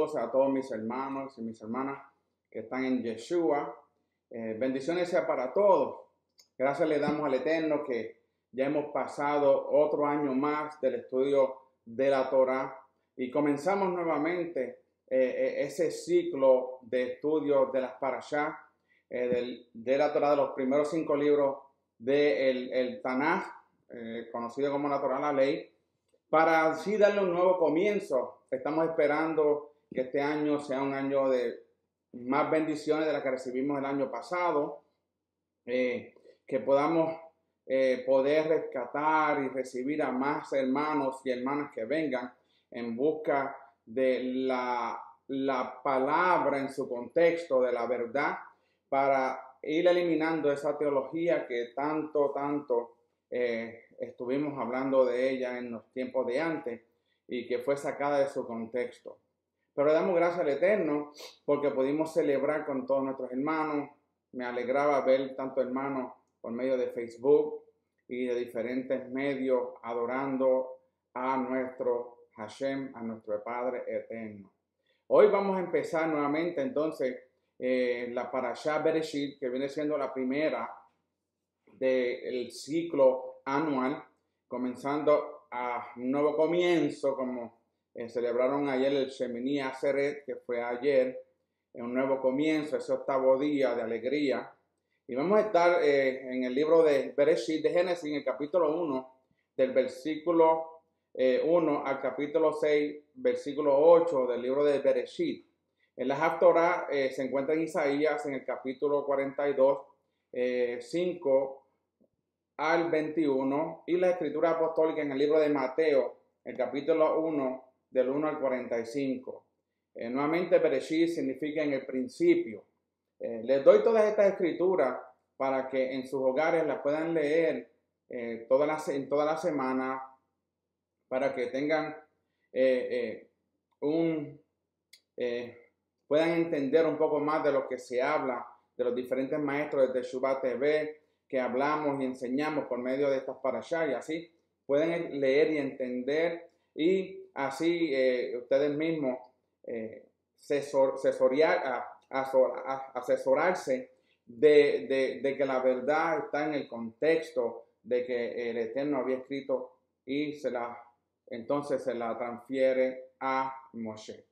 Saludos a todos mis hermanos y mis hermanas que están en Yeshua. Bendiciones sea para todos. Gracias le damos al Eterno que ya hemos pasado otro año más del estudio de la Torah y comenzamos nuevamente ese ciclo de estudio de las Parashá, de la Torah, de los primeros 5 libros del Tanaj, conocido como la Torah, la ley, para así darle un nuevo comienzo. Estamos esperando que este año sea un año de más bendiciones de las que recibimos el año pasado, que podamos poder rescatar y recibir a más hermanos y hermanas que vengan en busca de la palabra en su contexto, de la verdad, para ir eliminando esa teología que tanto estuvimos hablando de ella en los tiempos de antes y que fue sacada de su contexto. Pero le damos gracias al Eterno porque pudimos celebrar con todos nuestros hermanos. Me alegraba ver tantos hermanos por medio de Facebook y de diferentes medios adorando a nuestro Hashem, a nuestro Padre Eterno. Hoy vamos a empezar nuevamente entonces la Parashá Bereshit, que viene siendo la primera del ciclo anual, comenzando a un nuevo comienzo, como celebraron ayer el Shemini Atzeret, que fue ayer, un nuevo comienzo, ese 8º día de alegría. Y vamos a estar en el libro de Bereshit, de Génesis, en el capítulo 1, del versículo 1 al capítulo 6, versículo 8 del libro de Bereshit. En la Haftorah se encuentra en Isaías, en el capítulo 42, 5 al 21, y la escritura apostólica en el libro de Mateo, el capítulo 1, del 1 al 45. Nuevamente, Bereshit significa en el principio. Les doy todas estas escrituras para que en sus hogares las puedan leer en toda la semana, para que tengan puedan entender un poco más de lo que se habla de los diferentes maestros de Teshuvah TV que hablamos y enseñamos por medio de estas parashá, y así pueden leer y entender, y así ustedes mismos asesorarse de que la verdad está en el contexto de que el Eterno había escrito y entonces se la transfiere a Moshe.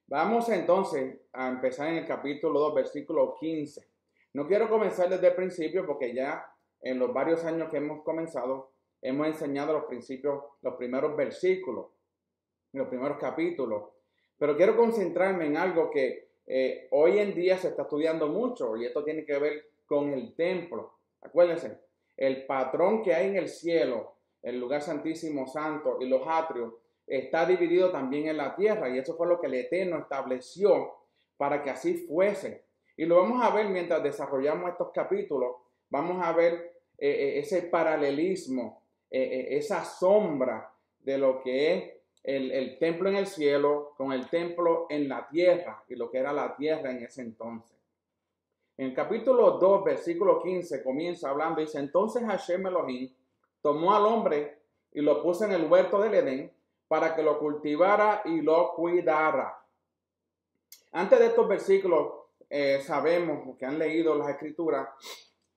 Vamos entonces a empezar en el capítulo 2, versículo 15. No quiero comenzar desde el principio porque ya en los varios años que hemos comenzado hemos enseñado los principios, los primeros versículos, los primeros capítulos. Pero quiero concentrarme en algo que hoy en día se está estudiando mucho, y esto tiene que ver con el templo. Acuérdense, el patrón que hay en el cielo, el lugar santísimo santo y los atrios, está dividido también en la tierra, y eso fue lo que el Eterno estableció para que así fuese. Y lo vamos a ver mientras desarrollamos estos capítulos. Vamos a ver ese paralelismo, esa sombra de lo que es el templo en el cielo con el templo en la tierra y lo que era la tierra en ese entonces. En el capítulo 2, versículo 15, comienza hablando, dice: entonces Hashem Elohim tomó al hombre y lo puso en el huerto del Edén para que lo cultivara y lo cuidara. Antes de estos versículos, sabemos que han leído las escrituras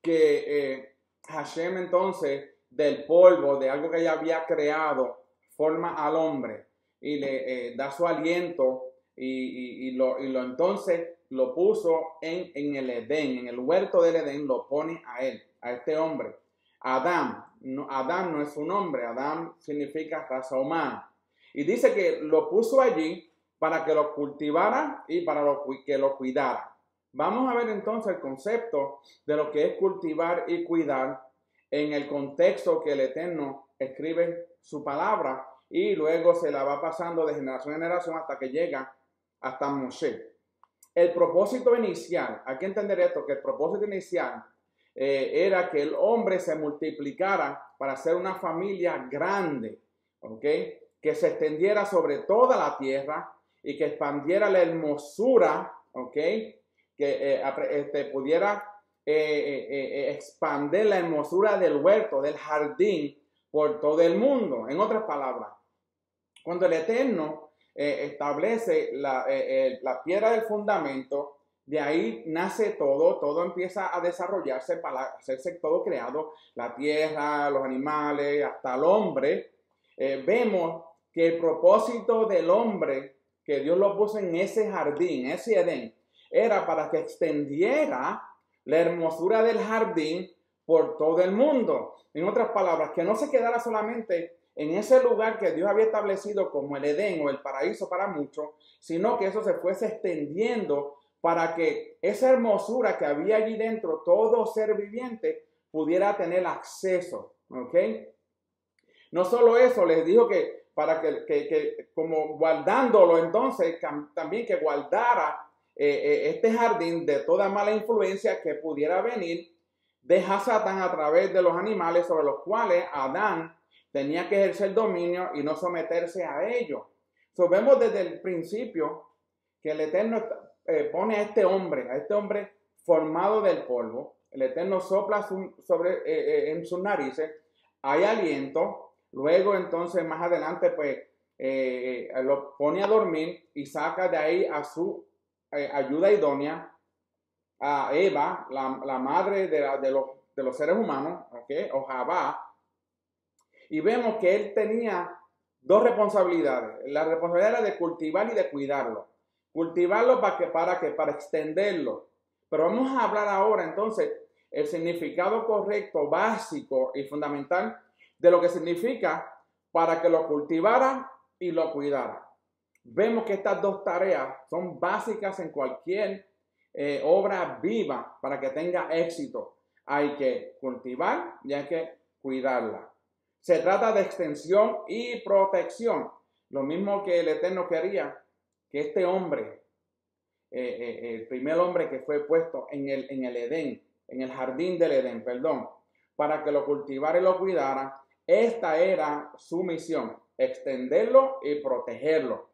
que Hashem entonces del polvo, de algo que ella había creado, forma al hombre y le da su aliento y lo entonces lo puso en el Edén, en el huerto del Edén, lo pone a él, a este hombre. Adán no es su nombre, Adán significa raza humana. Y dice que lo puso allí para que lo cultivara y para que lo cuidara. Vamos a ver entonces el concepto de lo que es cultivar y cuidar en el contexto que el Eterno escribe su palabra y luego se la va pasando de generación en generación hasta que llega hasta Moshe. El propósito inicial, hay que entender esto, que el propósito inicial era que el hombre se multiplicara para ser una familia grande, ¿ok? Que se extendiera sobre toda la tierra y que expandiera la hermosura, ¿ok? Que pudiera expandir la hermosura del huerto, del jardín, por todo el mundo. En otras palabras, cuando el Eterno establece la piedra del fundamento. De ahí nace todo empieza a desarrollarse para hacerse todo creado, la tierra, los animales, hasta el hombre. Vemos que el propósito del hombre, que Dios lo puso en ese jardín, ese Edén, era para que extendiera la hermosura del jardín por todo el mundo. En otras palabras, que no se quedara solamente en ese lugar que Dios había establecido como el Edén o el paraíso para muchos, sino que eso se fuese extendiendo para que esa hermosura que había allí dentro, todo ser viviente, pudiera tener acceso. ¿Ok? No solo eso, les dijo que para que como guardándolo entonces, también que guardara este jardín de toda mala influencia que pudiera venir de Satán a través de los animales sobre los cuales Adán tenía que ejercer dominio y no someterse a ellos. So, vemos desde el principio que el Eterno pone a este hombre formado del polvo. El Eterno sopla en sus narices, hay aliento. Luego entonces más adelante pues lo pone a dormir y saca de ahí a su ayuda idónea, a Eva, la madre de los seres humanos, ¿okay? O Javá. Y vemos que él tenía dos responsabilidades. La responsabilidad era de cultivar y de cuidarlo. Cultivarlo para extenderlo. Pero vamos a hablar ahora entonces el significado correcto, básico y fundamental de lo que significa para que lo cultivara y lo cuidara. Vemos que estas dos tareas son básicas en cualquier obra viva para que tenga éxito. Hay que cultivar y hay que cuidarla. Se trata de extensión y protección. Lo mismo que el Eterno quería que este hombre, el primer hombre que fue puesto en el Edén, en el jardín del Edén, para que lo cultivara y lo cuidara. Esta era su misión, extenderlo y protegerlo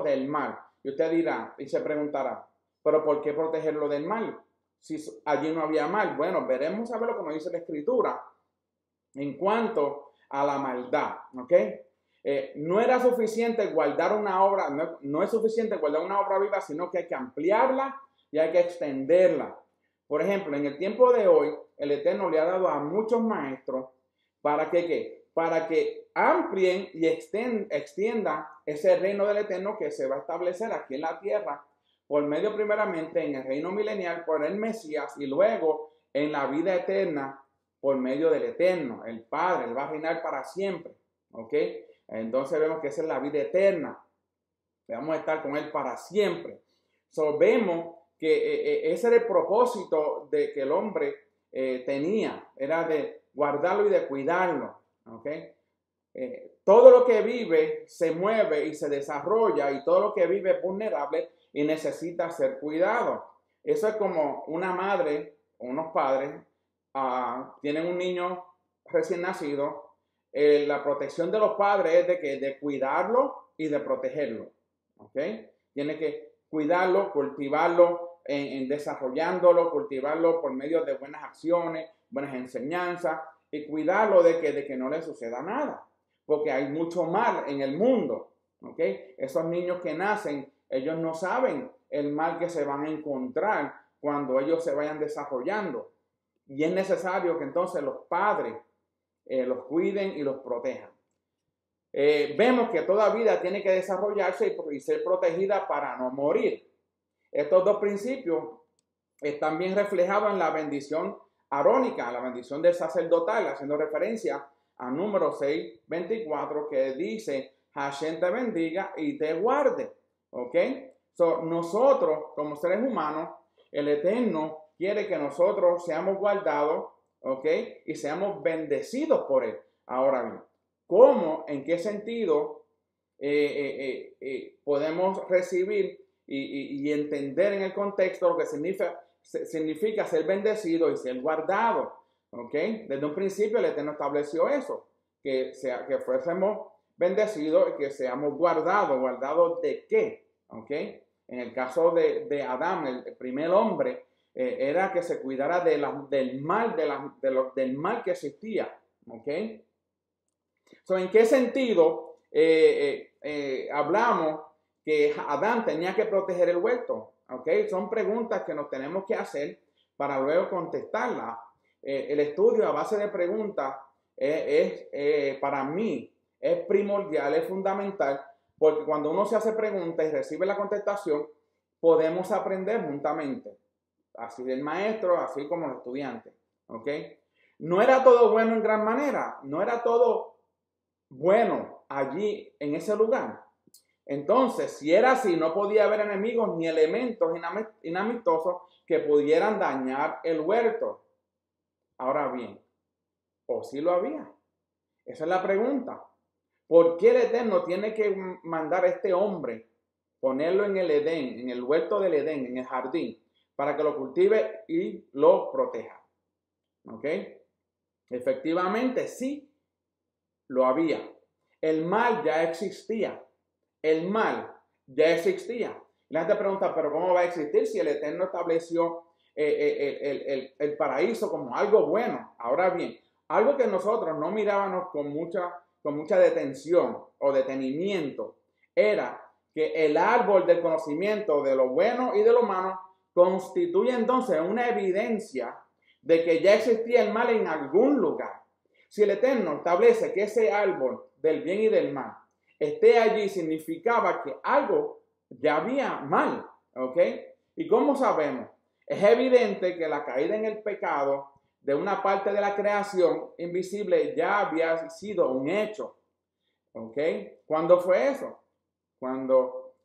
del mal. Y usted dirá y se preguntará, ¿pero por qué protegerlo del mal? Si allí no había mal. Bueno, veremos a ver lo que nos dice la Escritura en cuanto a la maldad, ¿ok? No era suficiente guardar una obra, no es suficiente guardar una obra viva, sino que hay que ampliarla y hay que extenderla. Por ejemplo, en el tiempo de hoy, el Eterno le ha dado a muchos maestros para que ¿qué? Para que amplíen y extiendan ese reino del Eterno que se va a establecer aquí en la tierra por medio primeramente en el reino milenial por el Mesías y luego en la vida eterna por medio del Eterno, el Padre. Él va a reinar para siempre, ¿ok? Entonces vemos que esa es la vida eterna. Vamos a estar con Él para siempre. So, vemos que ese era el propósito de que el hombre tenía, era de guardarlo y de cuidarlo, ¿ok? Todo lo que vive se mueve y se desarrolla y todo lo que vive es vulnerable y necesita ser cuidado. Eso es como una madre o unos padres tienen un niño recién nacido. La protección de los padres es de cuidarlo y de protegerlo, ¿ok? Tiene que cuidarlo, cultivarlo, en desarrollándolo, cultivarlo por medio de buenas acciones, buenas enseñanzas y cuidarlo de que no le suceda nada, porque hay mucho mal en el mundo, ¿ok? Esos niños que nacen, ellos no saben el mal que se van a encontrar cuando ellos se vayan desarrollando. Y es necesario que entonces los padres los cuiden y los protejan. Vemos que toda vida tiene que desarrollarse y ser protegida para no morir. Estos dos principios están bien reflejados en la bendición arónica, la bendición del sacerdotal, haciendo referencia a Números 6:24 que dice, Hashem te bendiga y te guarde. ¿Ok? So, nosotros como seres humanos, el Eterno quiere que nosotros seamos guardados, ¿ok? Y seamos bendecidos por Él. Significa bien, ¿cómo, en qué sentido podemos recibir y entender en el contexto lo que significa ser bendecido y ser guardado? ¿Ok? Desde un principio el Eterno estableció eso, que fuésemos bendecidos y que seamos guardados. ¿Guardados de qué? ¿Ok? En el caso de Adán, el primer hombre, era que se cuidara del mal que existía. ¿Ok? So, ¿en qué sentido hablamos que Adán tenía que proteger el huerto. ¿Ok? Son preguntas que nos tenemos que hacer para luego contestarlas. El estudio a base de preguntas para mí es primordial, es fundamental, porque cuando uno se hace preguntas y recibe la contestación, podemos aprender juntamente, así del maestro, así como los estudiantes. ¿Ok? No era todo bueno en gran manera, no era todo bueno allí en ese lugar. Entonces, si era así, no podía haber enemigos ni elementos inamistosos que pudieran dañar el huerto. Ahora bien, ¿o sí lo había? Esa es la pregunta. ¿Por qué el Eterno tiene que mandar a este hombre, ponerlo en el Edén, en el huerto del Edén, en el jardín, para que lo cultive y lo proteja? ¿Ok? Efectivamente, sí, lo había. El mal ya existía. El mal ya existía. La gente pregunta, ¿pero cómo va a existir si el Eterno estableció el paraíso como algo bueno? Ahora bien, algo que nosotros no mirábamos con mucha detención o detenimiento era que el árbol del conocimiento de lo bueno y de lo malo constituye entonces una evidencia de que ya existía el mal en algún lugar. Si el Eterno establece que ese árbol del bien y del mal esté allí, significaba que algo ya había mal, ¿ok? ¿Y cómo sabemos? Es evidente que la caída en el pecado de una parte de la creación invisible ya había sido un hecho, ¿ok? ¿Cuándo fue eso? Cuando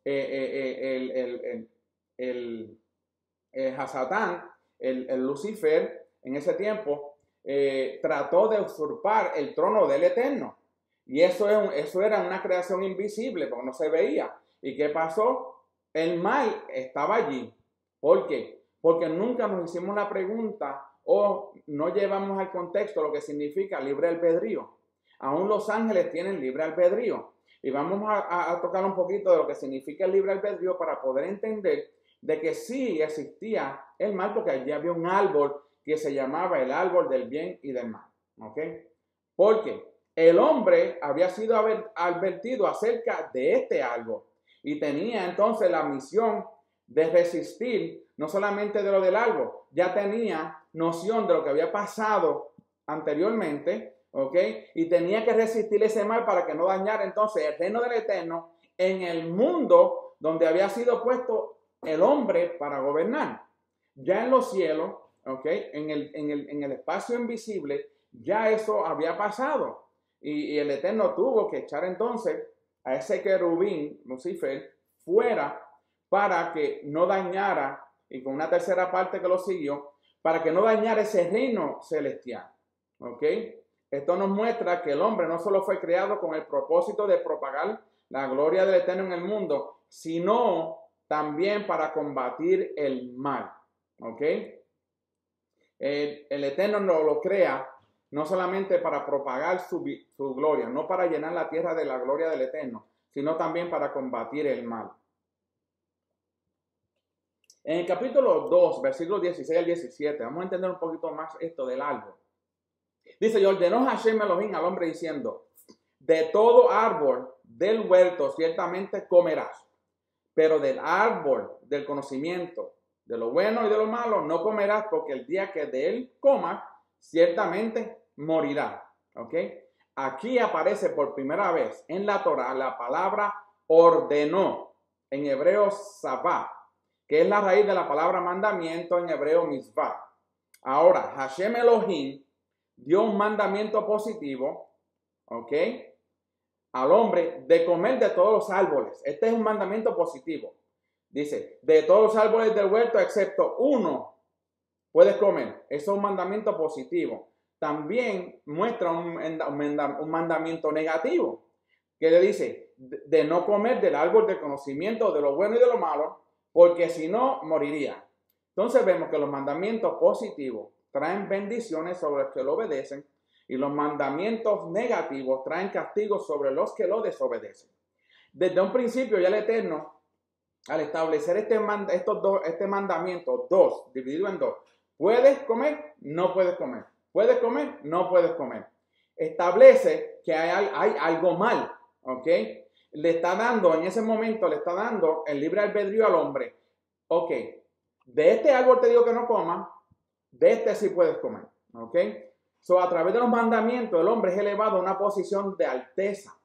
Hasatán, el Lucifer, en ese tiempo, trató de usurpar el trono del Eterno. Y eso era una creación invisible, porque no se veía. ¿Y qué pasó? El mal estaba allí. ¿Por qué? Porque nunca nos hicimos la pregunta o no llevamos al contexto lo que significa libre albedrío. Aún los ángeles tienen libre albedrío. Y vamos a tocar un poquito de lo que significa el libre albedrío para poder entender de que sí existía el mal, porque allí había un árbol que se llamaba el árbol del bien y del mal. ¿Ok? Porque el hombre había sido advertido acerca de este árbol y tenía entonces la misión de resistir no solamente de lo del árbol, ya tenía noción de lo que había pasado anteriormente, ¿ok? Y tenía que resistir ese mal para que no dañara entonces el reino del Eterno en el mundo donde había sido puesto el hombre para gobernar. Ya en los cielos, ¿ok? En el espacio invisible, ya eso había pasado. Y el Eterno tuvo que echar entonces a ese querubín, Lucifer, fuera para que no dañara, y con una tercera parte que lo siguió, para que no dañara ese reino celestial. ¿Ok? Esto nos muestra que el hombre no solo fue creado con el propósito de propagar la gloria del Eterno en el mundo, sino también para combatir el mal. ¿Ok? El Eterno no lo crea no solamente para propagar su gloria, no para llenar la tierra de la gloria del Eterno, sino también para combatir el mal. En el capítulo 2, versículos 16 al 17, vamos a entender un poquito más esto del árbol. Dice, y ordenó Hashem Elohim al hombre diciendo, de todo árbol del huerto ciertamente comerás, pero del árbol del conocimiento de lo bueno y de lo malo no comerás, porque el día que de él comas, ciertamente morirá. ¿Ok? Aquí aparece por primera vez en la Torah la palabra ordenó, en hebreo sabá, que es la raíz de la palabra mandamiento en hebreo mitzvah. Ahora, Hashem Elohim dio un mandamiento positivo, ¿ok? Al hombre de comer de todos los árboles. Este es un mandamiento positivo. Dice, de todos los árboles del huerto, excepto uno, puedes comer. Eso es un mandamiento positivo. También muestra un mandamiento negativo, que le dice, de no comer del árbol del conocimiento de lo bueno y de lo malo, porque si no, moriría. Entonces vemos que los mandamientos positivos traen bendiciones sobre los que lo obedecen, y los mandamientos negativos traen castigos sobre los que lo desobedecen. Desde un principio ya el Eterno, al establecer este mandamiento, dividido en dos, ¿puedes comer? No puedes comer. ¿Puedes comer? No puedes comer. Establece que hay algo mal, ¿ok? le está dando, en ese momento le está dando el libre albedrío al hombre. Ok, de este árbol te digo que no comas, de este sí puedes comer. Ok, so a través de los mandamientos el hombre es elevado a una posición de alteza.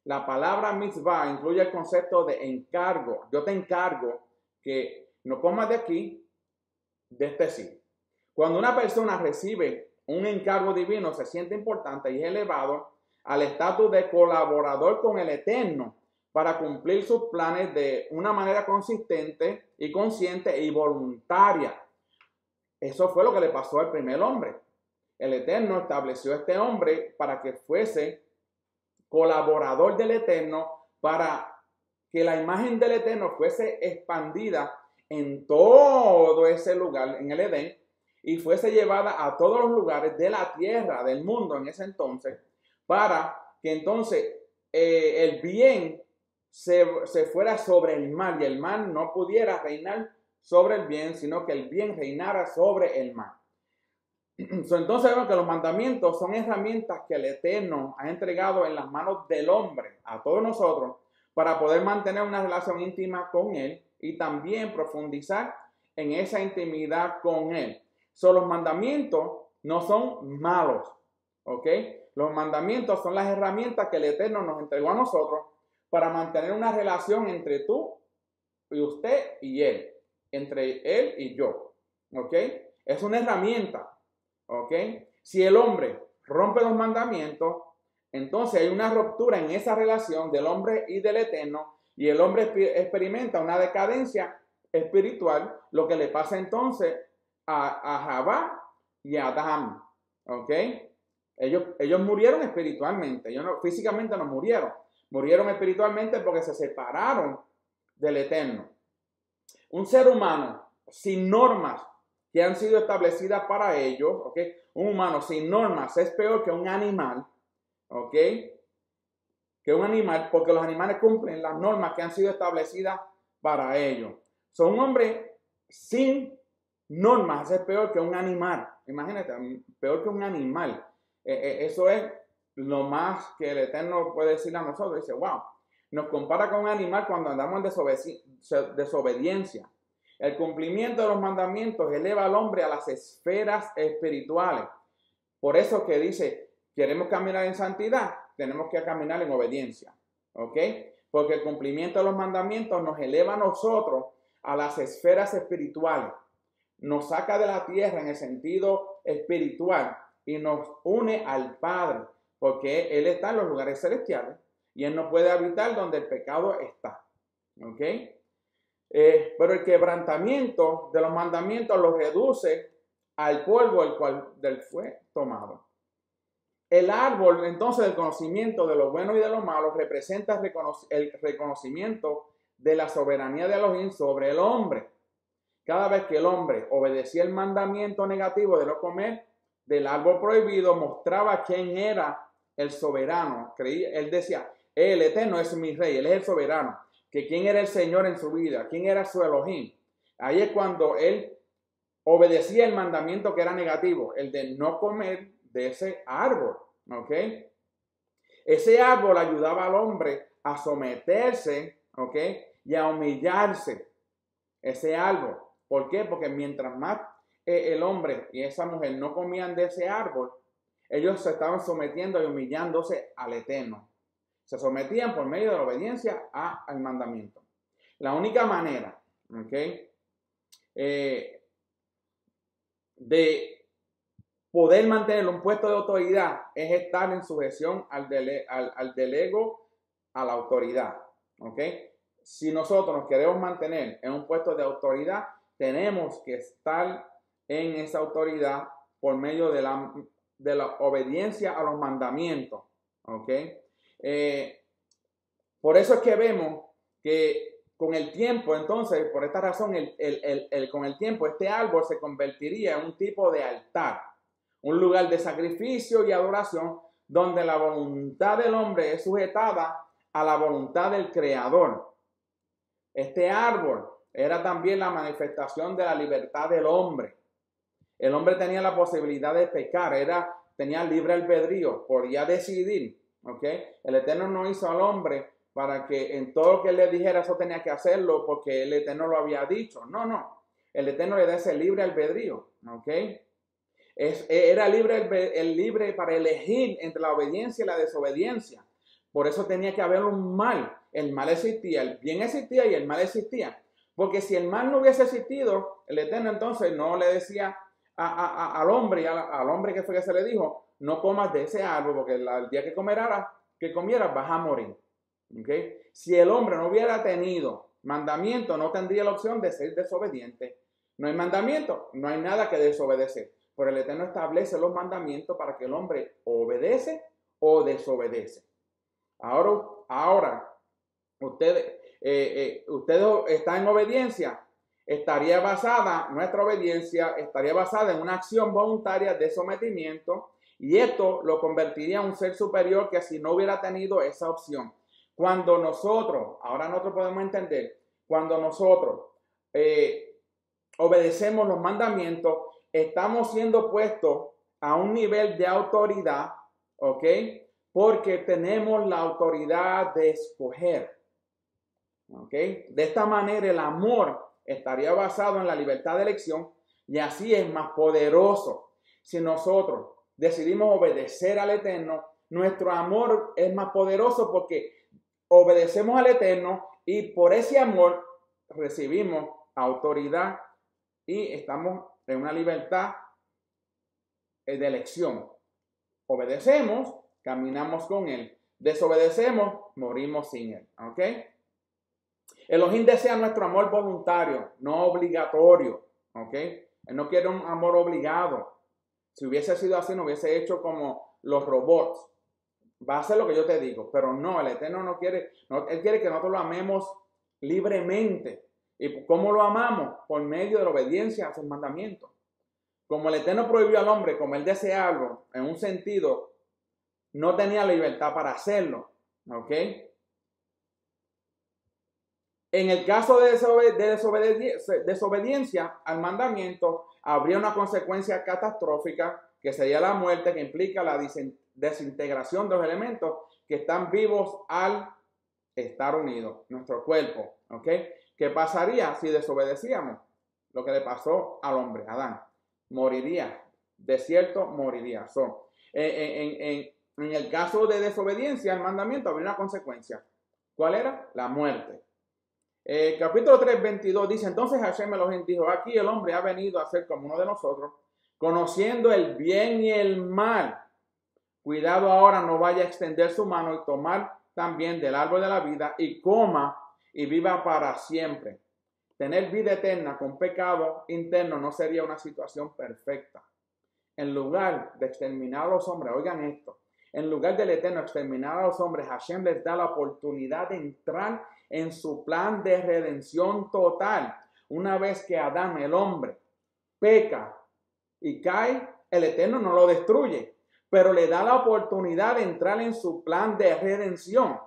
La palabra mitzvah incluye el concepto de encargo. Yo te encargo que no comas de aquí, de este sí. Cuando una persona recibe un encargo divino, se siente importante y es elevado al estatus de colaborador con el Eterno para cumplir sus planes de una manera consistente y consciente y voluntaria. Eso fue lo que le pasó al primer hombre. El Eterno estableció a este hombre para que fuese colaborador del Eterno, para que la imagen del Eterno fuese expandida en todo ese lugar, en el Edén, y fuese llevada a todos los lugares de la tierra, del mundo en ese entonces, para que entonces el bien se fuera sobre el mal y el mal no pudiera reinar sobre el bien, sino que el bien reinara sobre el mal. Entonces vemos que los mandamientos son herramientas que el Eterno ha entregado en las manos del hombre, a todos nosotros, para poder mantener una relación íntima con Él y también profundizar en esa intimidad con Él. Los mandamientos no son malos, ¿ok? Los mandamientos son las herramientas que el Eterno nos entregó a nosotros para mantener una relación entre tú y usted y Él, entre Él y yo, ¿ok? Es una herramienta. ¿Ok? Si el hombre rompe los mandamientos, entonces hay una ruptura en esa relación del hombre y del Eterno, y el hombre experimenta una decadencia espiritual, lo que le pasa entonces a Javá y a Adán. ¿Ok? Ellos murieron espiritualmente, ellos físicamente no murieron, murieron espiritualmente porque se separaron del Eterno. Un ser humano sin normas que han sido establecidas para ellos, ¿ok? Un humano sin normas es peor que un animal, ¿ok? Que un animal, porque los animales cumplen las normas que han sido establecidas para ellos. Un hombre sin normas es peor que un animal. Imagínate, peor que un animal. Eso es lo más que el Eterno puede decir a nosotros. Dice, wow, nos compara con un animal cuando andamos en desobediencia. El cumplimiento de los mandamientos eleva al hombre a las esferas espirituales. Por eso que dice, queremos caminar en santidad, tenemos que caminar en obediencia. ¿Ok? Porque el cumplimiento de los mandamientos nos eleva a nosotros a las esferas espirituales. Nos saca de la tierra en el sentido espiritual y nos une al Padre. Porque Él está en los lugares celestiales y Él no puede habitar donde el pecado está. ¿Ok? Pero el quebrantamiento de los mandamientos los reduce al polvo el cual del fue tomado. El árbol entonces del conocimiento de lo bueno y de lo malo representa el reconocimiento de la soberanía de Elohim sobre el hombre. Cada vez que el hombre obedecía el mandamiento negativo de no comer del árbol prohibido, mostraba quién era el soberano. Él decía, el Eterno es mi rey, Él es el soberano. Que quién era el Señor en su vida, quién era su Elohim. Ahí es cuando él obedecía el mandamiento que era negativo, el de no comer de ese árbol. ¿Ok? Ese árbol ayudaba al hombre a someterse, ¿ok? Y a humillarse. Ese árbol. ¿Por qué? Porque mientras más el hombre y esa mujer no comían de ese árbol, ellos se estaban sometiendo y humillándose al Eterno. Se sometían por medio de la obediencia al mandamiento. La única manera, ¿okay? De poder mantener un puesto de autoridad es estar en sujeción al delego, a la autoridad. ¿Okay? Si nosotros nos queremos mantener en un puesto de autoridad, tenemos que estar en esa autoridad por medio de la obediencia a los mandamientos. ¿Okay? Por eso es que vemos que con el tiempo, entonces, por esta razón, con el tiempo, este árbol se convertiría en un tipo de altar, un lugar de sacrificio y adoración, donde la voluntad del hombre es sujetada a la voluntad del Creador. Este árbol era también la manifestación de la libertad del hombre. El hombre tenía la posibilidad de pecar, tenía libre albedrío, podía decidir. ¿Okay? El Eterno no hizo al hombre para que en todo lo que él le dijera eso tenía que hacerlo porque el Eterno lo había dicho. No, no. El Eterno le da ese libre albedrío, ¿ok? Era libre el libre para elegir entre la obediencia y la desobediencia. Por eso tenía que haber un mal. El mal existía, el bien existía y el mal existía. Porque si el mal no hubiese existido, el Eterno entonces no le decía al hombre, al hombre que fue que se le dijo, no comas de ese árbol porque el día que comieras vas a morir. ¿Okay? Si el hombre no hubiera tenido mandamiento, no tendría la opción de ser desobediente. No hay mandamiento, no hay nada que desobedecer. Pero el Eterno establece los mandamientos para que el hombre obedece o desobedece. Ahora ustedes están en obediencia. Nuestra obediencia estaría basada en una acción voluntaria de sometimiento y esto lo convertiría en un ser superior que si no hubiera tenido esa opción. Cuando nosotros podemos entender, cuando nosotros obedecemos los mandamientos, estamos siendo puestos a un nivel de autoridad, ¿ok? Porque tenemos la autoridad de escoger, ¿ok? De esta manera el amor estaría basado en la libertad de elección y así es más poderoso. Si nosotros decidimos obedecer al Eterno, nuestro amor es más poderoso porque obedecemos al Eterno y por ese amor recibimos autoridad y estamos en una libertad de elección. Obedecemos, caminamos con Él. Desobedecemos, morimos sin Él. ¿Ok? Elohim desea nuestro amor voluntario, no obligatorio. ¿Ok? Él no quiere un amor obligado. Si hubiese sido así, no hubiese hecho como los robots. Va a hacer lo que yo te digo, pero no, el Eterno no quiere, Él quiere que nosotros lo amemos libremente. ¿Y cómo lo amamos? Por medio de la obediencia a sus mandamientos. Como el Eterno prohibió al hombre comer de ese árbol, en un sentido, no tenía libertad para hacerlo. ¿Ok? En el caso de desobediencia al mandamiento, habría una consecuencia catastrófica que sería la muerte, que implica la desintegración de los elementos que están vivos al estar unidos, nuestro cuerpo. ¿Ok? ¿Qué pasaría si desobedecíamos? Lo que le pasó al hombre, Adán. Moriría. De cierto, moriría. En el caso de desobediencia al mandamiento, habría una consecuencia. ¿Cuál era? La muerte. Capítulo 3, 22 dice, entonces Hashem Elohim dijo, aquí el hombre ha venido a ser como uno de nosotros, conociendo el bien y el mal. Cuidado ahora, no vaya a extender su mano y tomar también del árbol de la vida y coma y viva para siempre. Tener vida eterna con pecado interno no sería una situación perfecta. En lugar de exterminar a los hombres, oigan esto, en lugar del Eterno exterminar a los hombres, Hashem les da la oportunidad de entrar en su plan de redención total. Una vez que Adán, el hombre, peca y cae, el Eterno no lo destruye, pero le da la oportunidad de entrar en su plan de redención.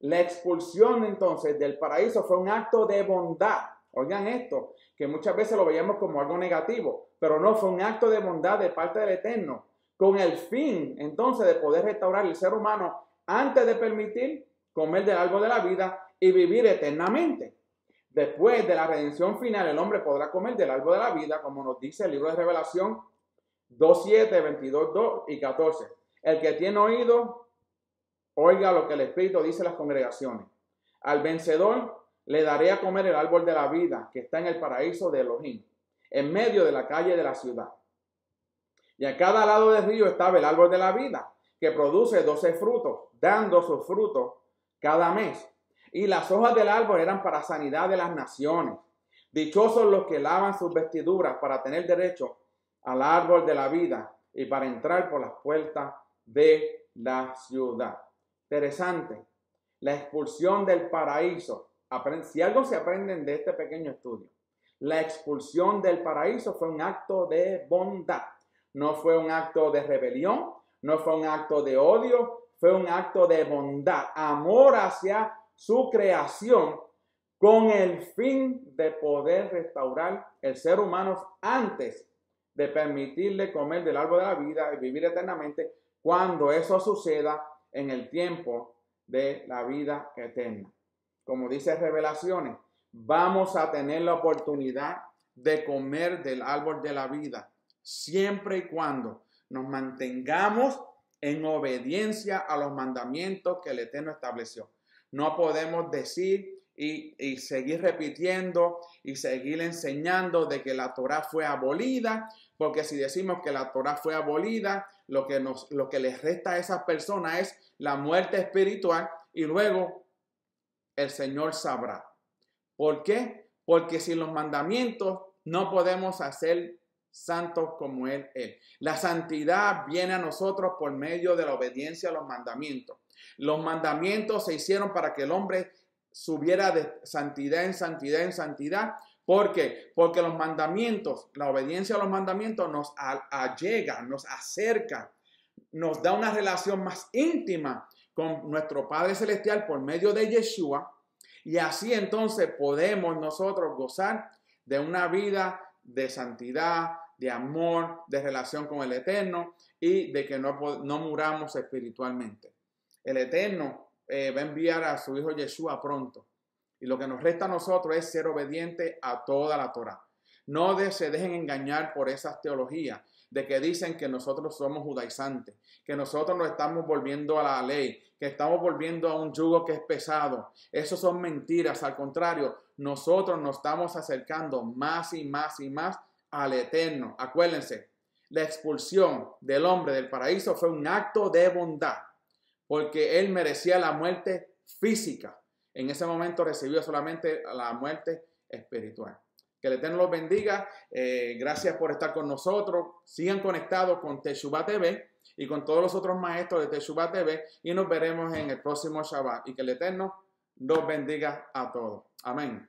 La expulsión entonces del paraíso fue un acto de bondad. Oigan esto, que muchas veces lo veíamos como algo negativo, pero no, fue un acto de bondad de parte del Eterno, con el fin entonces de poder restaurar el ser humano antes de permitir comer del árbol de la vida y vivir eternamente. Después de la redención final, el hombre podrá comer del árbol de la vida, como nos dice el libro de Revelación 2:7, 22, 2 y 14. El que tiene oído, oiga lo que el Espíritu dice a las congregaciones. Al vencedor le daré a comer el árbol de la vida que está en el paraíso de Elohim, en medio de la calle de la ciudad. Y a cada lado del río estaba el árbol de la vida, que produce 12 frutos, dando sus frutos cada mes. Y las hojas del árbol eran para sanidad de las naciones. Dichosos los que lavan sus vestiduras para tener derecho al árbol de la vida y para entrar por las puertas de la ciudad. Interesante. La expulsión del paraíso. Si algo se aprenden de este pequeño estudio, la expulsión del paraíso fue un acto de bondad. No fue un acto de rebelión, no fue un acto de odio, fue un acto de bondad, amor hacia su creación, con el fin de poder restaurar el ser humano antes de permitirle comer del árbol de la vida y vivir eternamente, cuando eso suceda en el tiempo de la vida eterna. Como dice Revelaciones, vamos a tener la oportunidad de comer del árbol de la vida, siempre y cuando nos mantengamos en obediencia a los mandamientos que el Eterno estableció. No podemos decir y seguir repitiendo y seguir enseñando de que la Torá fue abolida, porque si decimos que la Torá fue abolida, lo que les resta a esas personas es la muerte espiritual y luego el Señor sabrá. ¿Por qué? Porque sin los mandamientos no podemos hacer santos como Él es. La santidad viene a nosotros por medio de la obediencia a los mandamientos. Los mandamientos se hicieron para que el hombre subiera de santidad en santidad en santidad. ¿Por qué? Porque los mandamientos, la obediencia a los mandamientos nos allega, nos acerca, nos da una relación más íntima con nuestro Padre Celestial por medio de Yeshua. Y así entonces podemos nosotros gozar de una vida de santidad, de amor, de relación con el Eterno y de que no muramos espiritualmente. El Eterno va a enviar a su Hijo Yeshua pronto. Y lo que nos resta a nosotros es ser obediente a toda la Torá. No se dejen engañar por esas teologías de que dicen que nosotros somos judaizantes, que nosotros nos estamos volviendo a la ley, que estamos volviendo a un yugo que es pesado. Eso son mentiras. Al contrario, nosotros nos estamos acercando más y más y más al Eterno. Acuérdense, la expulsión del hombre del paraíso fue un acto de bondad, porque él merecía la muerte física. En ese momento recibió solamente la muerte espiritual. Que el Eterno los bendiga. Gracias por estar con nosotros. Sigan conectados con Teshuvah TV y con todos los otros maestros de Teshuvah TV. Y nos veremos en el próximo Shabbat. Y que el Eterno los bendiga a todos. Amén.